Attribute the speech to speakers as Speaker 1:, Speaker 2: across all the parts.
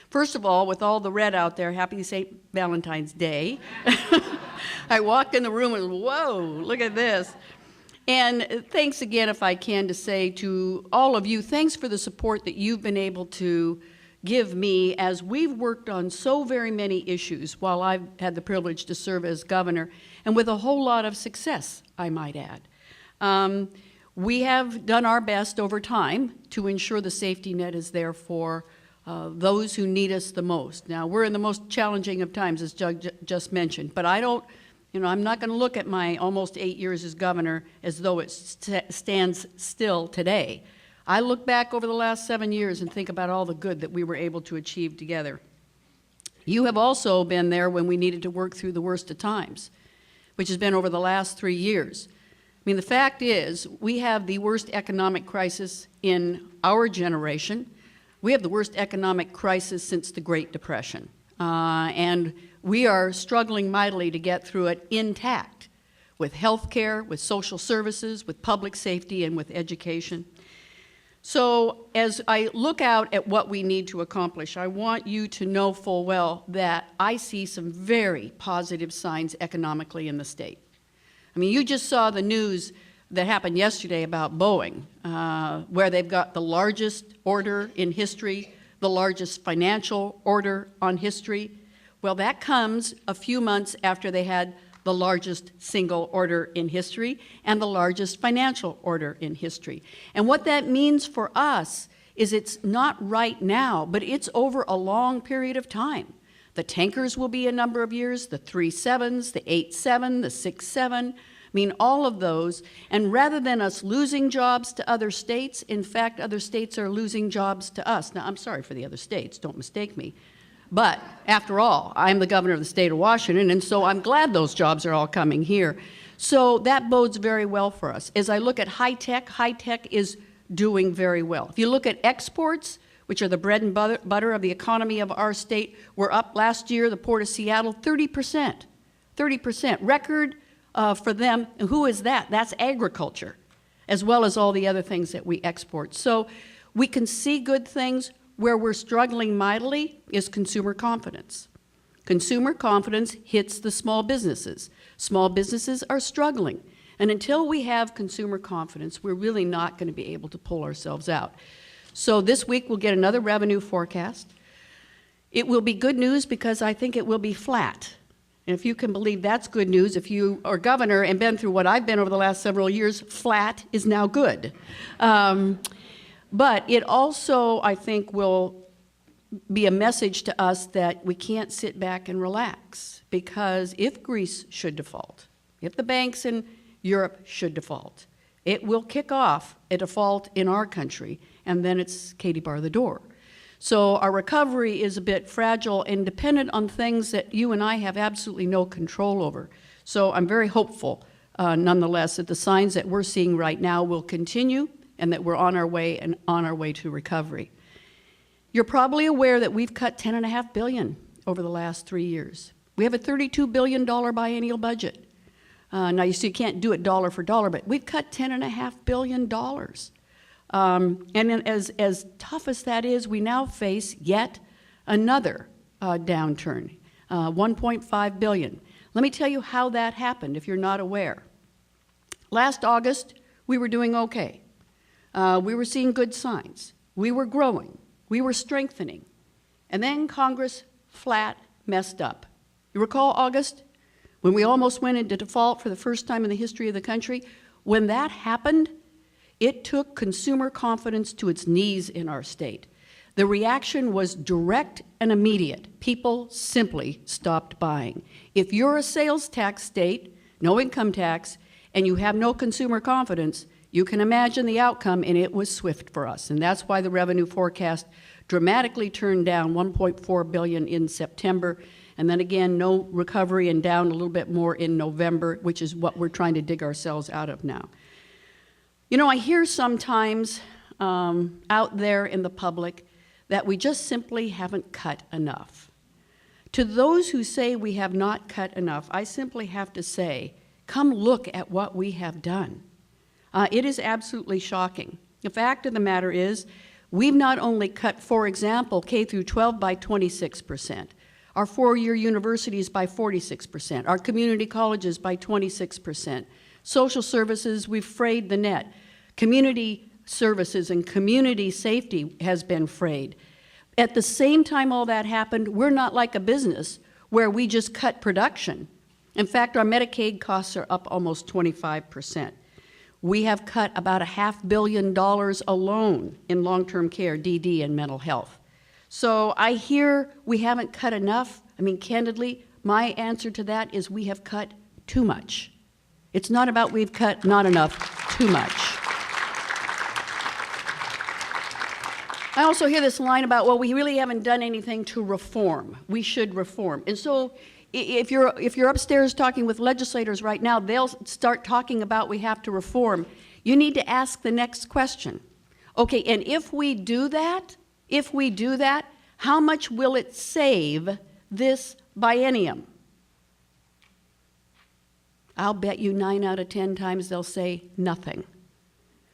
Speaker 1: First of all, with all the red out there, happy St. Valentine's Day. I walked in the room and, whoa, look at this. And thanks again, if I can, to say to all of you, thanks for the support that you've been able to give me as we've worked on so very many issues while I've had the privilege to serve as governor, and with a whole lot of success, I might add. We have done our best over time to ensure the safety net is there for those who need us the most. Now, we're in the most challenging of times, as Doug just mentioned, but I don't, I'm not going to look at my almost 8 years as governor as though it stands still today. I look back over the last 7 years and think about all the good that we were able to achieve together. You have also been there when we needed to work through the worst of times, which has been over the last 3 years. I mean, the fact is, we have the worst economic crisis in our generation. We have the worst economic crisis since the Great Depression. And we are struggling mightily to get through it intact, with health care, with social services, with public safety, and with education. So as I look out at what we need to accomplish, I want you to know full well that I see some very positive signs economically in the state. I mean, you just saw the news that happened yesterday about Boeing, where they've got the largest order in history, the largest financial order on history. Well, that comes a few months after they had the largest single order in history and the largest financial order in history. And what that means for us is it's not right now, but it's over a long period of time. The tankers will be a number of years, the 737s, the 787, the 767, I mean, all of those. And rather than us losing jobs to other states, in fact, other states are losing jobs to us. Now, I'm sorry for the other states, don't mistake me. But after all, I'm the governor of the state of Washington, and so I'm glad those jobs are all coming here. So that bodes very well for us. As I look at high tech is doing very well. If you look at exports, which are the bread and butter of the economy of our state, we're up last year, the Port of Seattle, 30%. 30%. Record for them. And who is that? That's agriculture, as well as all the other things that we export. So we can see good things. Where we're struggling mightily is consumer confidence. Consumer confidence hits the small businesses. Small businesses are struggling. And until we have consumer confidence, we're really not going to be able to pull ourselves out. So this week we'll get another revenue forecast. It will be good news because I think it will be flat. And if you can believe that's good news, if you are governor and been through what I've been over the last several years, flat is now good. But it also, I think, will be a message to us that we can't sit back and relax, because if Greece should default, if the banks in Europe should default, it will kick off a default in our country, and then it's Katie bar the door. So our recovery is a bit fragile and dependent on things that you and I have absolutely no control over. So I'm very hopeful, nonetheless, that the signs that we're seeing right now will continue, and that we're on our way to recovery. You're probably aware that we've cut $10.5 billion over the last 3 years. We have a $32 billion biennial budget. Now, you see, you can't do it dollar for dollar, but we've cut $10.5 billion. And as tough as that is, we now face yet another downturn, $1.5 billion. Let me tell you how that happened, if you're not aware. Last August, we were doing okay. We were seeing good signs. We were growing. We were strengthening. And then Congress flat messed up. You recall August, when we almost went into default for the first time in the history of the country? When that happened, it took consumer confidence to its knees in our state. The reaction was direct and immediate. People simply stopped buying. If you're a sales tax state, no income tax, and you have no consumer confidence, you can imagine the outcome, and it was swift for us. And that's why the revenue forecast dramatically turned down $1.4 billion in September, and then again, no recovery and down a little bit more in November, which is what we're trying to dig ourselves out of now. You know, I hear sometimes out there in the public that we just simply haven't cut enough. To those who say we have not cut enough, I simply have to say, come look at what we have done. It is absolutely shocking. The fact of the matter is, We've not only cut, for example, K through 12 by 26%, our four-year universities by 46%, our community colleges by 26%. Social services, we've frayed the net. Community services and community safety has been frayed. At the same time all that happened, we're not like a business where we just cut production. In fact, our Medicaid costs are up almost 25%. We have cut about $500 million alone in long-term care, DD, and mental health. So I hear we haven't cut enough. I mean, candidly, my answer to that is we have cut too much. It's not about we've cut not enough, too much. I also hear this line about, well, we really haven't done anything to reform. We should reform. And so if you're upstairs talking with legislators right now, they'll start talking about we have to reform. You need to ask the next question. Okay, and if we do that, how much will it save this biennium? I'll bet you 9 out of 10 times they'll say nothing.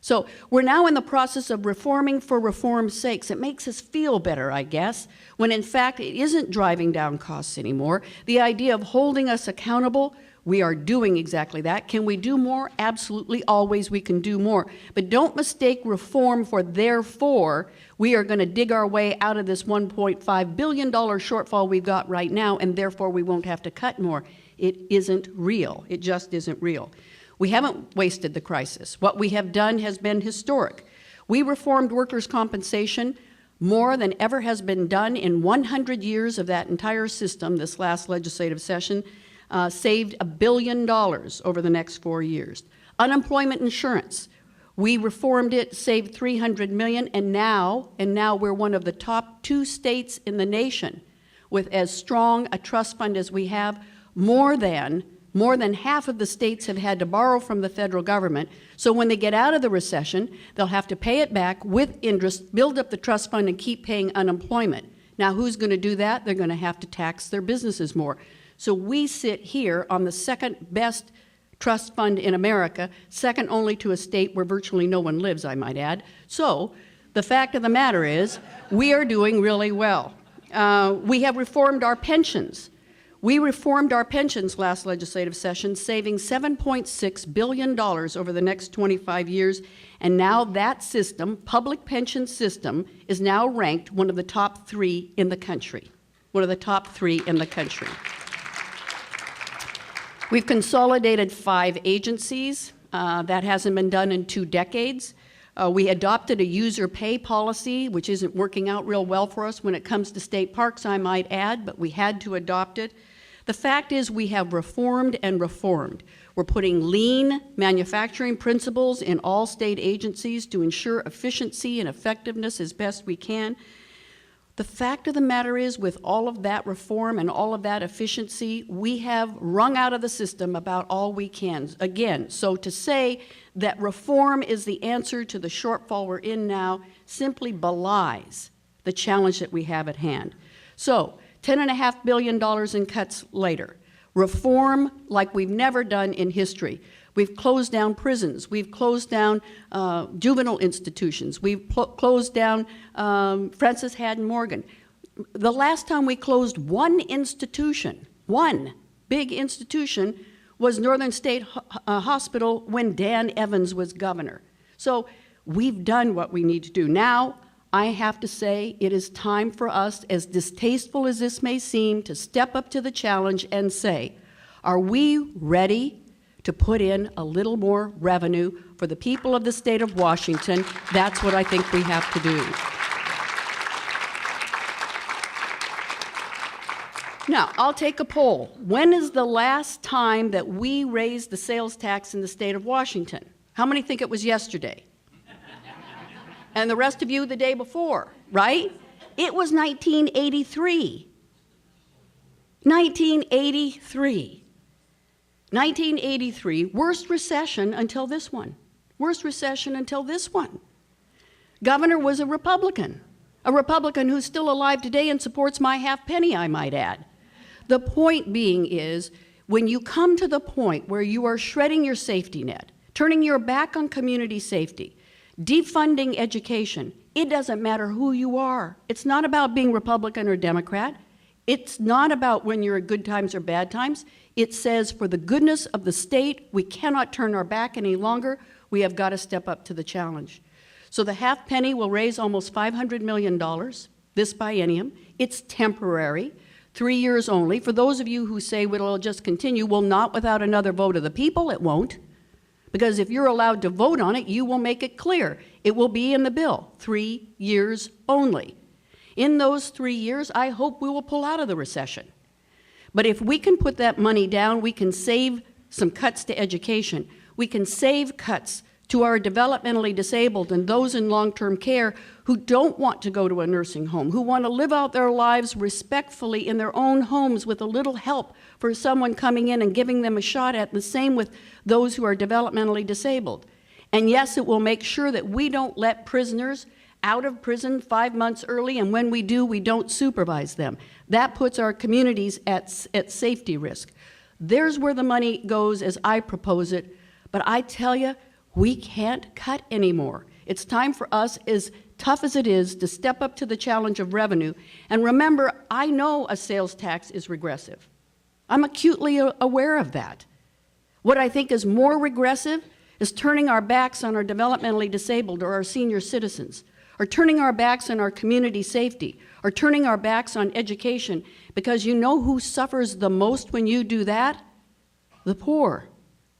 Speaker 1: So we're now in the process of reforming for reform's sakes. It makes us feel better, I guess, when in fact it isn't driving down costs anymore. The idea of holding us accountable, we are doing exactly that. Can we do more? Absolutely, always we can do more. But don't mistake reform for therefore we are going to dig our way out of this $1.5 billion shortfall we've got right now, and therefore we won't have to cut more. It isn't real. It just isn't real. We haven't wasted the crisis. What we have done has been historic. We reformed workers' compensation more than ever has been done in 100 years of that entire system. This last legislative session saved $1 billion over the next 4 years. Unemployment insurance, we reformed it, saved $300 million, and now we're one of the top 2 states in the nation with as strong a trust fund as we have. More than half of the states have had to borrow from the federal government, so when they get out of the recession, they'll have to pay it back with interest, build up the trust fund, and keep paying unemployment. Now, who's going to do that? They're going to have to tax their businesses more. So we sit here on the second best trust fund in America, second only to a state where virtually no one lives, I might add. So the fact of the matter is, we are doing really well. We have reformed our pensions. We reformed our pensions last legislative session, saving $7.6 billion over the next 25 years, and now that system, public pension system, is now ranked one of the top 3 in the country. One of the top 3 in the country. We've consolidated 5 agencies. That hasn't been done in 2 decades. We adopted a user pay policy, which isn't working out real well for us when it comes to state parks, I might add, but we had to adopt it. The fact is we have reformed and reformed. We're putting lean manufacturing principles in all state agencies to ensure efficiency and effectiveness as best we can. The fact of the matter is, with all of that reform and all of that efficiency, we have wrung out of the system about all we can. Again, so to say that reform is the answer to the shortfall we're in now simply belies the challenge that we have at hand. So, $10.5 billion in cuts later. Reform like we've never done in history. We've closed down prisons. We've closed down juvenile institutions. We've closed down Francis Haddon Morgan. The last time we closed one institution, one big institution, was Northern State Hospital when Dan Evans was governor. So we've done what we need to do. Now, I have to say it is time for us, as distasteful as this may seem, to step up to the challenge and say, are we ready to put in a little more revenue for the people of the state of Washington? That's what I think we have to do. Now, I'll take a poll. When is the last time that we raised the sales tax in the state of Washington? How many think it was yesterday? And the rest of you the day before, right? It was 1983. 1983. 1983, worst recession until this one. Worst recession until this one. Governor was a Republican who's still alive today and supports my half penny, I might add. The point being is, when you come to the point where you are shredding your safety net, turning your back on community safety, defunding education, It doesn't matter who you are. It's not about being Republican or Democrat. It's not about when you're at good times or bad times. It says, for the goodness of the state, we cannot turn our back any longer. We have got to step up to the challenge. So the half penny will raise almost $500 million this biennium. It's temporary, 3 years only. For those of you who say, well, it'll just continue, well, not without another vote of the people, it won't. Because if you're allowed to vote on it, you will make it clear. It will be in the bill, 3 years only. In those 3 years, I hope we will pull out of the recession. But if we can put that money down, we can save some cuts to education. We can save cuts to our developmentally disabled and those in long-term care who don't want to go to a nursing home, who want to live out their lives respectfully in their own homes with a little help for someone coming in and giving them a shot at. The same with those who are developmentally disabled. And yes, it will make sure that we don't let prisoners out of prison 5 months early, and when we do, we don't supervise them. That puts our communities at safety risk. There's where the money goes as I propose it, but I tell you, we can't cut anymore. It's time for us, as tough as it is, to step up to the challenge of revenue. And remember, I know a sales tax is regressive. I'm acutely aware of that. What I think is more regressive is turning our backs on our developmentally disabled or our senior citizens, or turning our backs on our community safety, or turning our backs on education, because you know who suffers the most when you do that? The poor.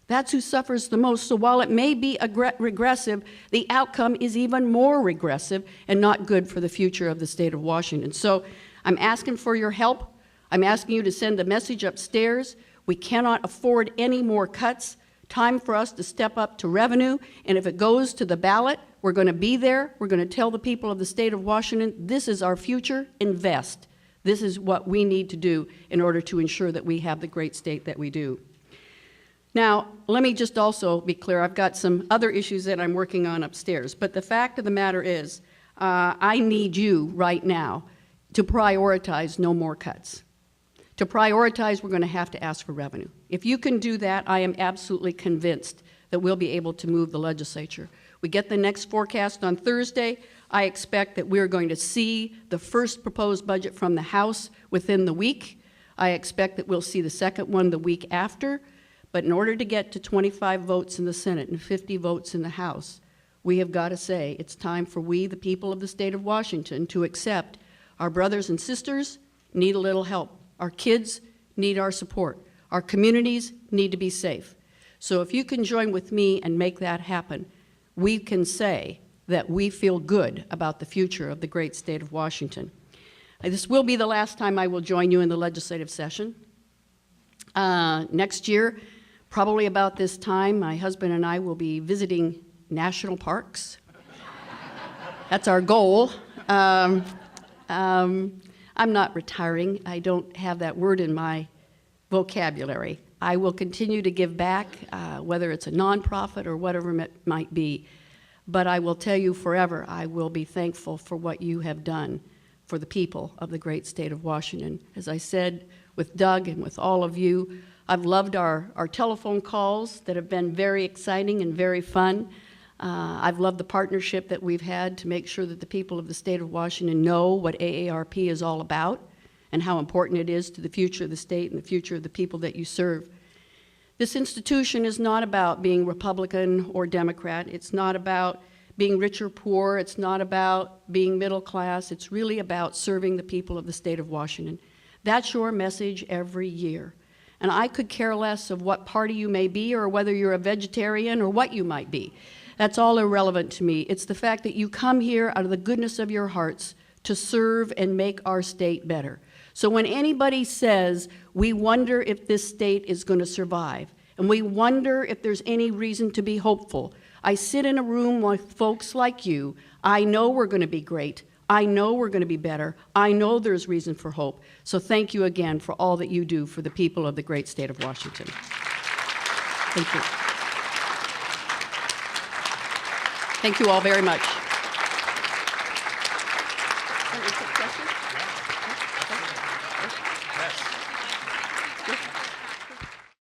Speaker 1: That's who suffers the most. So while it may be regressive, the outcome is even more regressive and not good for the future of the state of Washington. So I'm asking for your help. I'm asking you to send a message upstairs. We cannot afford any more cuts. Time for us to step up to revenue. And if it goes to the ballot, we're going to be there. We're going to tell the people of the state of Washington, this is our future. Invest. This is what we need to do in order to ensure that we have the great state that we do. Now, let me just also be clear. I've got some other issues that I'm working on upstairs, but the fact of the matter is, I need you right now to prioritize no more cuts. To prioritize, we're going to have to ask for revenue. If you can do that, I am absolutely convinced that we'll be able to move the legislature. We get the next forecast on Thursday. I expect that we're going to see the first proposed budget from the House within the week. I expect that we'll see the second one the week after. But in order to get to 25 votes in the Senate and 50 votes in the House, we have got to say it's time for we, the people of the state of Washington, to accept our brothers and sisters need a little help. Our kids need our support. Our communities need to be safe. So if you can join with me and make that happen, we can say that we feel good about the future of the great state of Washington. This will be the last time I will join you in the legislative session. Next year, probably about this time, my husband and I will be visiting national parks. That's our goal. I'm not retiring. I don't have that word in my vocabulary. I will continue to give back, whether it's a nonprofit or whatever it might be. But I will tell you forever, I will be thankful for what you have done for the people of the great state of Washington. As I said with Doug and with all of you, I've loved our telephone calls that have been very exciting and very fun. I've loved the partnership that we've had to make sure that the people of the state of Washington know what AARP is all about and how important it is to the future of the state and the future of the people that you serve. This institution is not about being Republican or Democrat. It's not about being rich or poor. It's not about being middle class. It's really about serving the people of the state of Washington. That's your message every year. And I could care less of what party you may be or whether you're a vegetarian or what you might be. That's all irrelevant to me. It's the fact that you come here out of the goodness of your hearts to serve and make our state better. So when anybody says, we wonder if this state is going to survive, and we wonder if there's any reason to be hopeful, I sit in a room with folks like you. I know we're going to be great. I know we're going to be better. I know there's reason for hope. So thank you again for all that you do for the people of the great state of Washington. Thank you. Thank you all very much.